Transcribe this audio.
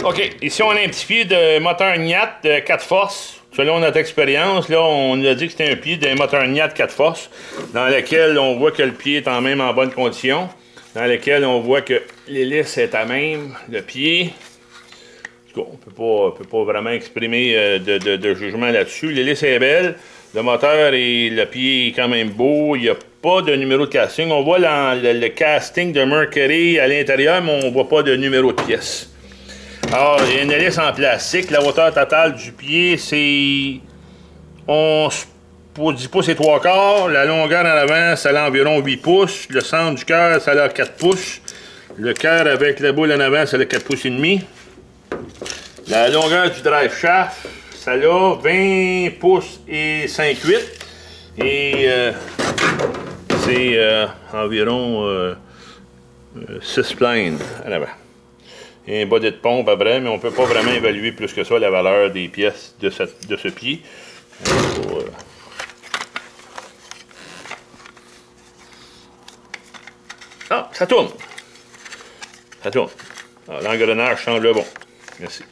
OK, ici on a un petit pied de moteur Niat de 4 forces. Selon notre expérience, là, on nous a dit que c'était un pied d'un moteur Niat 4 forces, dans lequel on voit que le pied est même en bonne condition, dans lequel on voit que l'hélice est à même, le pied. On ne peut pas vraiment exprimer de jugement là-dessus. L'hélice est belle, le moteur et le pied est quand même beau, il n'y a pas de numéro de casting. On voit le casting de Mercury à l'intérieur, mais on ne voit pas de numéro de pièce. Alors, il y a une hélice en plastique. La hauteur totale du pied, c'est 10 pouces et 3 quarts. La longueur en avant, ça a environ 8 pouces. Le centre du cœur, ça a 4 pouces. Le cœur avec la boule en avant, ça a 4 pouces et demi. La longueur du drive shaft, ça a 20 pouces et 5/8. Et c'est environ 6 planes à l'avant. Il y a un body de pompe après, mais on ne peut pas vraiment évaluer plus que ça la valeur des pièces de ce pied. Ah, ça tourne. Ça tourne. L'engrenage semble bon. Merci.